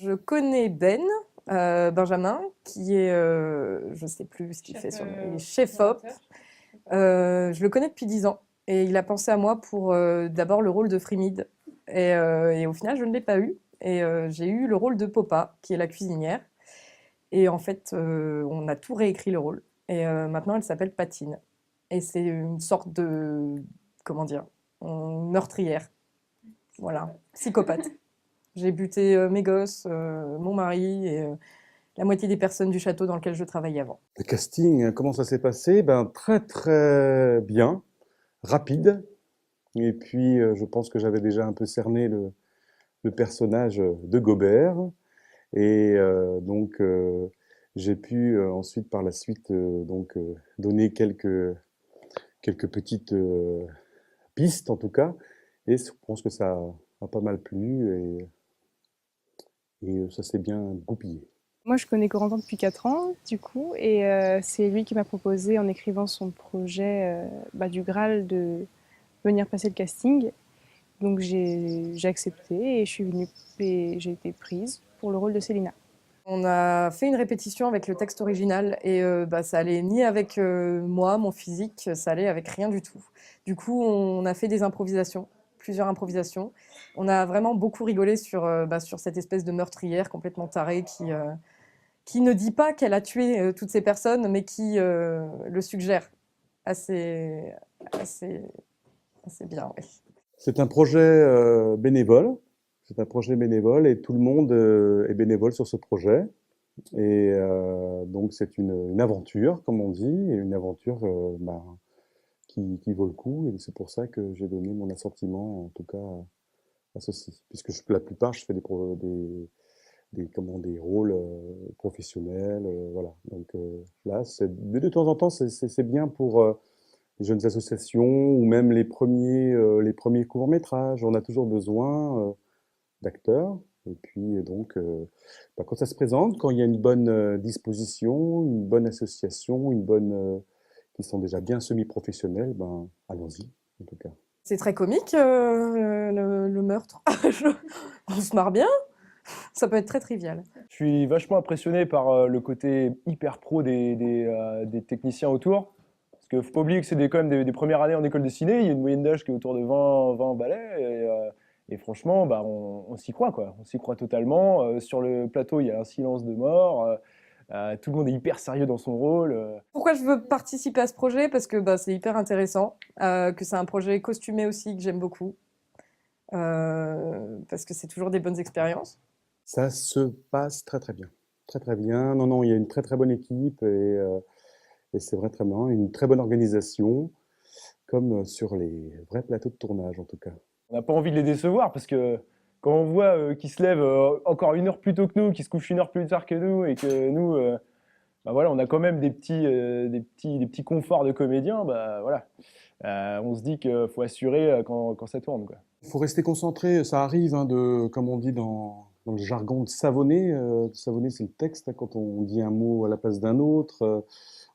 Je connais Ben, Benjamin, qui est, je ne sais plus ce qu'il fait il est chef op. Je le connais depuis 10 ans et il a pensé à moi pour d'abord le rôle de Frimide. Et au final, je ne l'ai pas eu. Et j'ai eu le rôle de Popa, qui est la cuisinière. Et en fait, on a tout réécrit le rôle. Et maintenant, elle s'appelle Patine. Et c'est une sorte de, comment dire, meurtrière. Voilà, psychopathe. J'ai buté mes gosses, mon mari et la moitié des personnes du château dans lequel je travaillais avant. Le casting, comment ça s'est passé? Ben, très très bien, rapide. Et puis, je pense que j'avais déjà un peu cerné le personnage de Gobert. Et donc, j'ai pu ensuite, par la suite, donner quelques petites pistes, en tout cas. Et je pense que ça a pas mal plu et ça s'est bien goupillé. Moi, je connais Corentin depuis 4 ans, du coup, et c'est lui qui m'a proposé, en écrivant son projet du Graal, de venir passer le casting. Donc j'ai accepté et je suis venue et j'ai été prise pour le rôle de Célina. On a fait une répétition avec le texte original et ça allait ni avec moi, mon physique, ça allait avec rien du tout. Du coup, on a fait des improvisations, plusieurs improvisations. On a vraiment beaucoup rigolé sur cette espèce de meurtrière complètement tarée qui ne dit pas qu'elle a tué toutes ces personnes, mais qui le suggère assez, assez, assez bien. Ouais. C'est un projet bénévole. C'est un projet bénévole et tout le monde est bénévole sur ce projet. Et donc c'est une aventure, comme on dit, et une aventure qui vaut le coup. Et c'est pour ça que j'ai donné mon assentiment, en tout cas, à ceci. Puisque la plupart, je fais des rôles professionnels. Voilà. Donc là, de temps en temps, c'est bien pour les jeunes associations ou même les premiers courts-métrages. On a toujours besoin d'acteurs. Et puis donc, quand ça se présente, quand il y a une bonne disposition, une bonne association, qui sont déjà bien semi-professionnels, ben allons-y, en tout cas. C'est très comique, le meurtre. On se marre bien. Ça peut être très trivial. Je suis vachement impressionné par le côté hyper pro des techniciens autour. Parce qu'il ne faut pas oublier que c'est quand même des premières années en école de ciné. Il y a une moyenne d'âge qui est autour de 20 balais. Et franchement, bah, on s'y croit, quoi. On s'y croit totalement. Sur le plateau, il y a un silence de mort. Tout le monde est hyper sérieux dans son rôle. Pourquoi je veux participer à ce projet? Parce que c'est hyper intéressant, que c'est un projet costumé aussi que j'aime beaucoup, parce que c'est toujours des bonnes expériences. Ça se passe très très bien. Très très bien. Non, non, il y a une très très bonne équipe et c'est vrai très bien. Une très bonne organisation, comme sur les vrais plateaux de tournage en tout cas. On n'a pas envie de les décevoir parce que quand on voit qu'ils se lèvent encore 1 heure plus tôt que nous, qu'ils se couchent 1 heure plus tard que nous et que nous, bah voilà, on a quand même des petits conforts de comédiens, bah voilà. On se dit qu'il faut assurer quand ça tourne, quoi. Il faut rester concentré, ça arrive, hein, comme on dit dans le jargon, de savonner. Savonner, c'est le texte, hein, quand on dit un mot à la place d'un autre.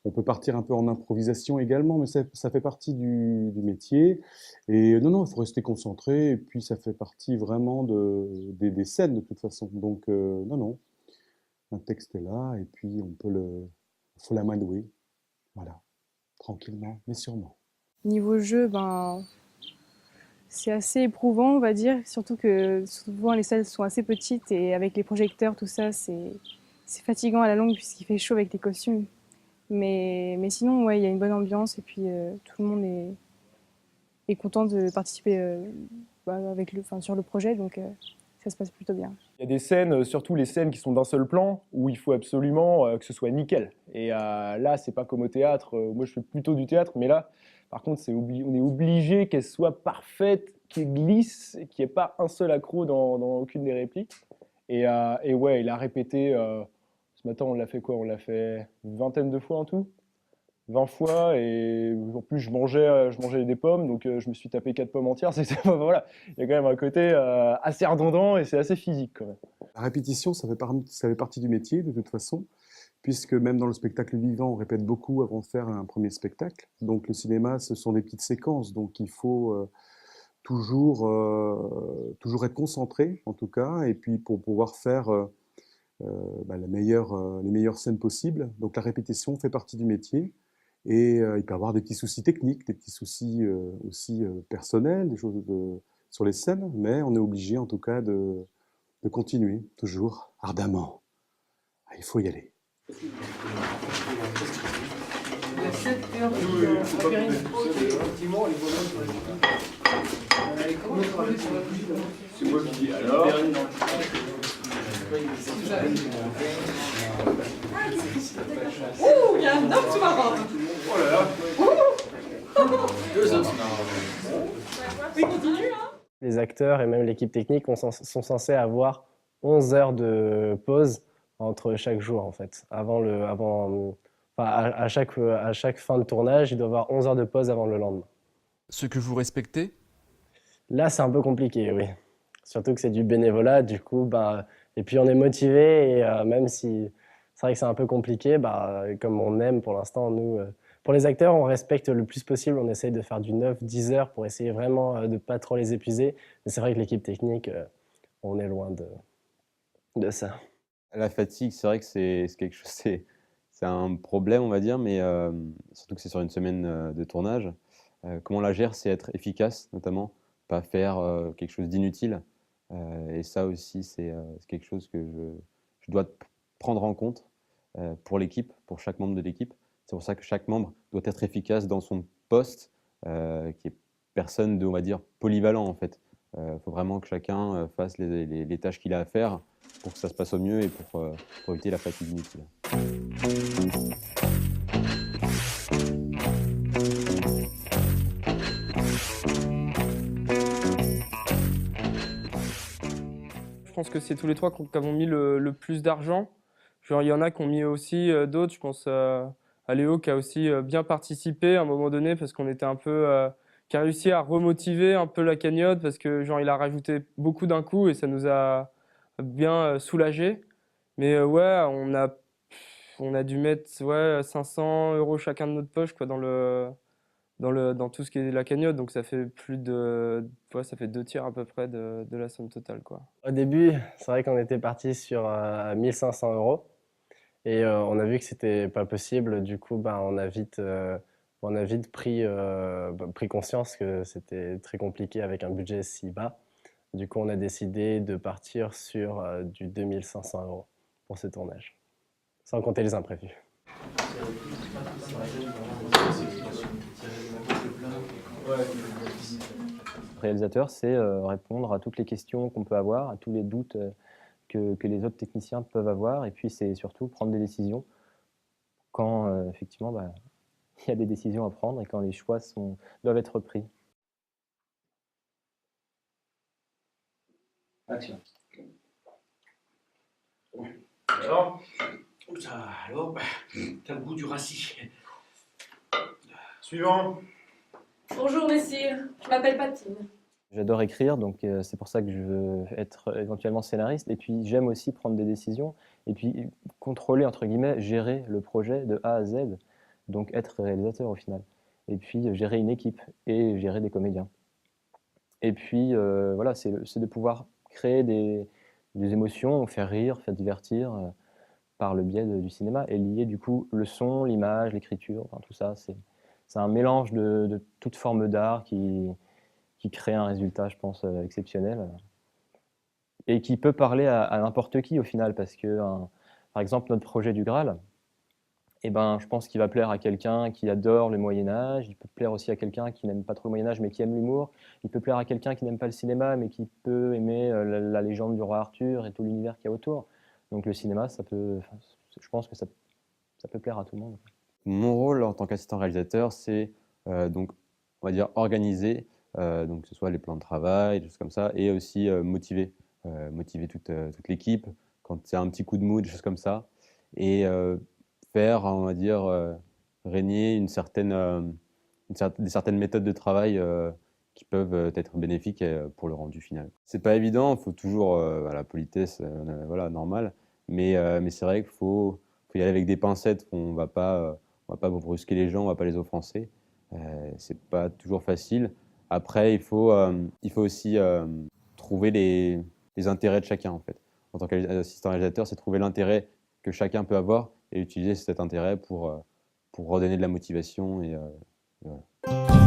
On peut partir un peu en improvisation également, mais ça fait partie du métier. Et non, non, il faut rester concentré, et puis ça fait partie vraiment des scènes de toute façon. Donc, non, non, un texte est là, et puis faut l'amadouer, voilà, tranquillement, mais sûrement. Niveau jeu, c'est assez éprouvant, on va dire, surtout que souvent les salles sont assez petites et avec les projecteurs, tout ça, c'est fatigant à la longue puisqu'il fait chaud avec les costumes. Mais sinon, ouais, il y a une bonne ambiance et puis tout le monde est content de participer sur le projet, donc ça se passe plutôt bien. Il y a des scènes, surtout les scènes qui sont d'un seul plan, où il faut absolument que ce soit nickel. Et là, c'est pas comme au théâtre. Moi, je fais plutôt du théâtre, mais là, par contre, on est obligé qu'elle soit parfaite, qu'elle glisse, qu'il n'y ait pas un seul accroc dans aucune des répliques. Et ouais, il a répété. Ce matin, on l'a fait quoi? On l'a fait une vingtaine de fois en tout. 20 fois et en plus je mangeais des pommes donc je me suis tapé 4 pommes entières. Voilà, il y a quand même un côté assez redondant et c'est assez physique quand même. La répétition, ça fait partie du métier de toute façon, puisque même dans le spectacle vivant, on répète beaucoup avant de faire un premier spectacle. Donc le cinéma, ce sont des petites séquences, donc il faut toujours être concentré, en tout cas, et puis pour pouvoir faire les meilleures scènes possibles. Donc la répétition fait partie du métier. Et il peut y avoir des petits soucis techniques, des petits soucis aussi personnels, des choses sur les scènes, mais on est obligé en tout cas de continuer, toujours, ardemment. Ah, il faut y aller. C'est moi qui dis alors. Ouh, il y a un homme sous-marin. Oh là là. Deux hommes sous-marins. Oui, continue, hein. Les acteurs et même l'équipe technique sont censés avoir 11 heures de pause entre chaque jour, en fait. À chaque fin de tournage, il doit y avoir 11 heures de pause avant le lendemain. Ce que vous respectez? Là, c'est un peu compliqué, oui. Surtout que c'est du bénévolat, du coup, et puis on est motivé, et même si c'est vrai que c'est un peu compliqué, comme on aime pour l'instant, nous, pour les acteurs, on respecte le plus possible, on essaye de faire du 9-10 heures pour essayer vraiment de ne pas trop les épuiser, mais c'est vrai que l'équipe technique, on est loin de ça. La fatigue, c'est vrai que c'est quelque chose, c'est un problème, on va dire, mais surtout que c'est sur une semaine de tournage. Comment on la gère, c'est être efficace, notamment, pas faire quelque chose d'inutile. Et ça aussi, c'est quelque chose que je dois prendre en compte pour l'équipe, pour chaque membre de l'équipe. C'est pour ça que chaque membre doit être efficace dans son poste, qui est personne de, on va dire, polyvalent en fait. Faut vraiment que chacun fasse les tâches qu'il a à faire pour que ça se passe au mieux et pour éviter la fatigue inutile. Je pense que c'est tous les trois qui avons mis le plus d'argent. Genre, il y en a qui ont mis aussi d'autres. Je pense à Léo qui a aussi bien participé à un moment donné parce qu'on était un peu... qui a réussi à remotiver un peu la cagnotte parce que genre, il a rajouté beaucoup d'un coup et ça nous a bien soulagés. Mais ouais, on a dû mettre 500 € chacun de notre poche quoi, dans tout ce qui est la cagnotte. Donc ça fait ça fait 2 tiers à peu près de la somme totale, quoi. Au début, c'est vrai qu'on était parti sur 1500 € et on a vu que c'était pas possible. Du coup, on a vite pris conscience que c'était très compliqué avec un budget si bas. Du coup, on a décidé de partir sur du 2500 € pour ce tournage, sans compter les imprévus. Réalisateur, c'est répondre à toutes les questions qu'on peut avoir, à tous les doutes que les autres techniciens peuvent avoir, et puis c'est surtout prendre des décisions quand effectivement il y a des décisions à prendre et quand les choix doivent être pris. Action. Alors, t'as le goût du rassis. Suivant. Bonjour messire, je m'appelle Patine. J'adore écrire, donc c'est pour ça que je veux être éventuellement scénariste. Et puis j'aime aussi prendre des décisions et puis contrôler, entre guillemets, gérer le projet de A à Z, donc être réalisateur au final. Et puis gérer une équipe et gérer des comédiens. Et puis voilà, c'est de pouvoir créer des émotions, faire rire, faire divertir par le biais du cinéma et lier du coup le son, l'image, l'écriture, enfin, tout ça. C'est un mélange de toute forme d'art qui crée un résultat, je pense, exceptionnel et qui peut parler à n'importe qui au final parce que, par exemple, notre projet du Graal, je pense qu'il va plaire à quelqu'un qui adore le Moyen-Âge, il peut plaire aussi à quelqu'un qui n'aime pas trop le Moyen-Âge mais qui aime l'humour, il peut plaire à quelqu'un qui n'aime pas le cinéma mais qui peut aimer la légende du roi Arthur et tout l'univers qu'il y a autour. Donc le cinéma, je pense que ça peut plaire à tout le monde. Mon rôle en tant qu'assistant réalisateur, c'est donc, on va dire, organiser, donc que ce soit les plans de travail, des choses comme ça, et aussi motiver toute l'équipe quand il y a un petit coup de mou, des choses comme ça, et faire, on va dire, régner des certaines méthodes de travail qui peuvent être bénéfiques pour le rendu final. C'est pas évident, il faut toujours la politesse, voilà, normale, mais c'est vrai qu'il faut y aller avec des pincettes, on va pas brusquer les gens, on va pas les offenser. C'est pas toujours facile. Après, il faut aussi trouver les intérêts de chacun, en fait. En tant qu'assistant réalisateur, c'est trouver l'intérêt que chacun peut avoir et utiliser cet intérêt pour redonner de la motivation. Et voilà.